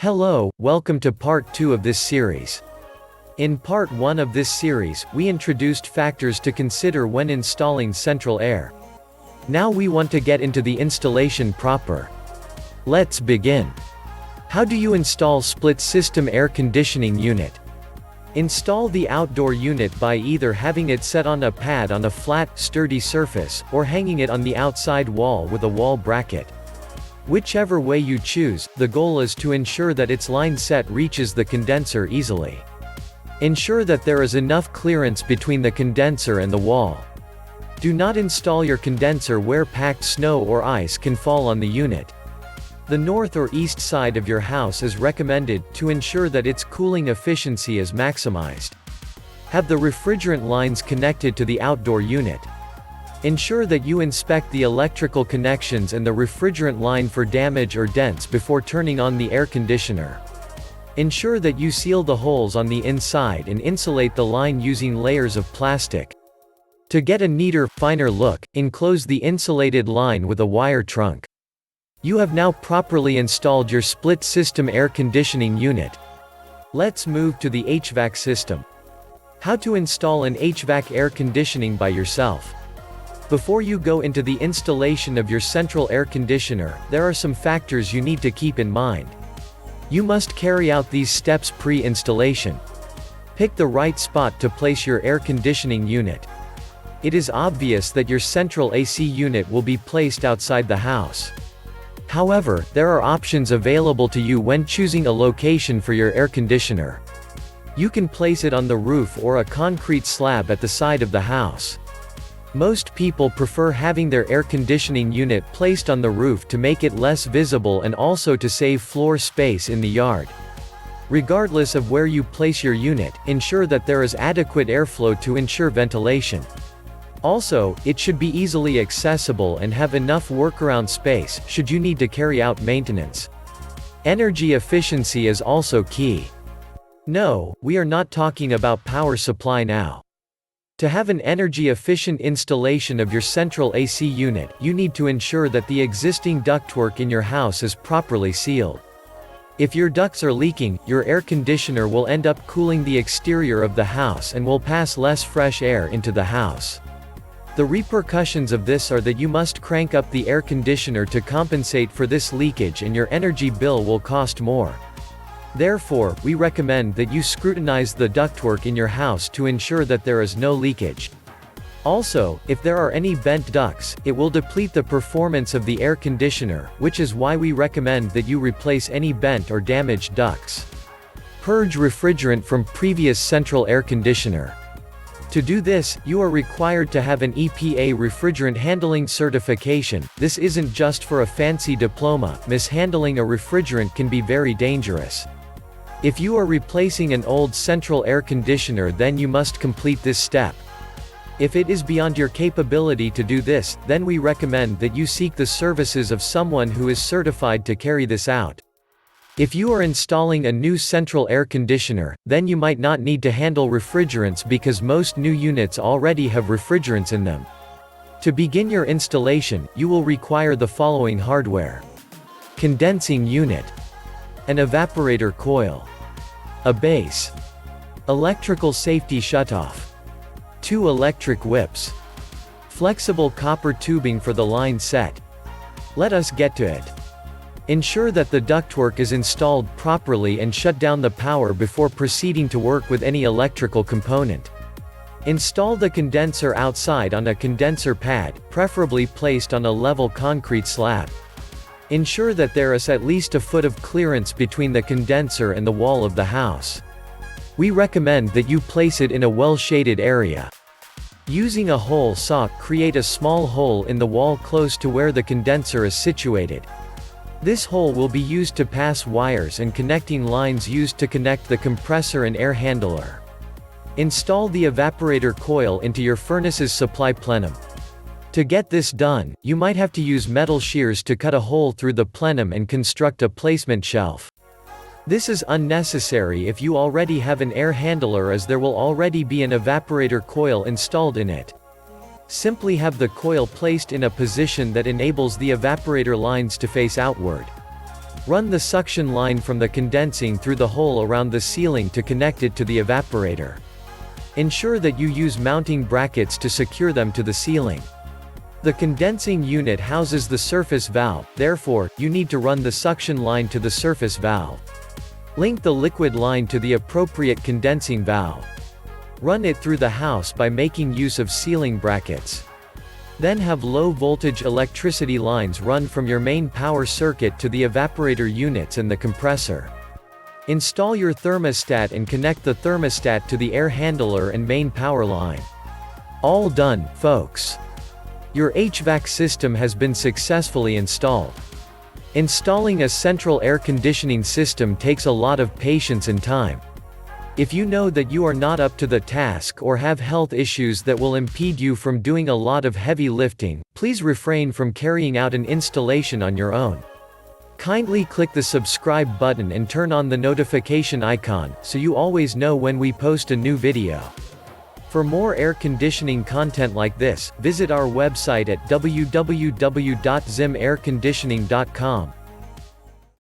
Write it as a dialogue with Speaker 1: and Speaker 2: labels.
Speaker 1: Hello, welcome to part 2 of this series. In part 1 of this series, we introduced factors to consider when installing central air. Now we want to get into the installation proper. Let's begin. How do you install split system air conditioning unit? Install the outdoor unit by either having it set on a pad on a flat, sturdy surface, or hanging it on the outside wall with a wall bracket. Whichever way you choose, the goal is to ensure that its line set reaches the condenser easily. Ensure that there is enough clearance between the condenser and the wall. Do not install your condenser where packed snow or ice can fall on the unit. The north or east side of your house is recommended, to ensure that its cooling efficiency is maximized. Have the refrigerant lines connected to the outdoor unit. Ensure that you inspect the electrical connections and the refrigerant line for damage or dents before turning on the air conditioner. Ensure that you seal the holes on the inside and insulate the line using layers of plastic. To get a neater, finer look, enclose the insulated line with a wire trunk. You have now properly installed your split system air conditioning unit. Let's move to the HVAC system. How to install an HVAC air conditioning by yourself. Before you go into the installation of your central air conditioner, there are some factors you need to keep in mind. You must carry out these steps pre-installation. Pick the right spot to place your air conditioning unit. It is obvious that your central AC unit will be placed outside the house. However, there are options available to you when choosing a location for your air conditioner. You can place it on the roof or a concrete slab at the side of the house. Most people prefer having their air conditioning unit placed on the roof to make it less visible and also to save floor space in the yard. Regardless of where you place your unit, ensure that there is adequate airflow to ensure ventilation. Also, it should be easily accessible and have enough workaround space, should you need to carry out maintenance. Energy efficiency is also key. No, we are not talking about power supply now. To have an energy-efficient installation of your central AC unit, you need to ensure that the existing ductwork in your house is properly sealed. If your ducts are leaking, your air conditioner will end up cooling the exterior of the house and will pass less fresh air into the house. The repercussions of this are that you must crank up the air conditioner to compensate for this leakage and your energy bill will cost more. Therefore, we recommend that you scrutinize the ductwork in your house to ensure that there is no leakage. Also, if there are any bent ducts, it will deplete the performance of the air conditioner, which is why we recommend that you replace any bent or damaged ducts. Purge refrigerant from previous central air conditioner. To do this, you are required to have an EPA refrigerant handling certification. This isn't just for a fancy diploma. Mishandling a refrigerant can be very dangerous. If you are replacing an old central air conditioner, then you must complete this step. If it is beyond your capability to do this, then we recommend that you seek the services of someone who is certified to carry this out. If you are installing a new central air conditioner, then you might not need to handle refrigerants because most new units already have refrigerants in them. To begin your installation, you will require the following hardware: condensing unit, an evaporator coil, a base, electrical safety shutoff, 2 electric whips, flexible copper tubing for the line set. Let us get to it. Ensure that the ductwork is installed properly and shut down the power before proceeding to work with any electrical component. Install the condenser outside on a condenser pad, preferably placed on a level concrete slab. Ensure that there is at least a foot of clearance between the condenser and the wall of the house. We recommend that you place it in a well-shaded area. Using a hole saw, create a small hole in the wall close to where the condenser is situated. This hole will be used to pass wires and connecting lines used to connect the compressor and air handler. Install the evaporator coil into your furnace's supply plenum. To get this done, you might have to use metal shears to cut a hole through the plenum and construct a placement shelf. This is unnecessary if you already have an air handler, as there will already be an evaporator coil installed in it. Simply have the coil placed in a position that enables the evaporator lines to face outward. Run the suction line from the condensing through the hole around the ceiling to connect it to the evaporator. Ensure that you use mounting brackets to secure them to the ceiling. The condensing unit houses the surface valve, therefore, you need to run the suction line to the surface valve. Link the liquid line to the appropriate condensing valve. Run it through the house by making use of ceiling brackets. Then have low-voltage electricity lines run from your main power circuit to the evaporator units and the compressor. Install your thermostat and connect the thermostat to the air handler and main power line. All done, folks. Your HVAC system has been successfully installed. Installing a central air conditioning system takes a lot of patience and time. If you know that you are not up to the task or have health issues that will impede you from doing a lot of heavy lifting, please refrain from carrying out an installation on your own. Kindly click the subscribe button and turn on the notification icon, so you always know when we post a new video. For more air conditioning content like this, visit our website at www.zimairconditioning.com.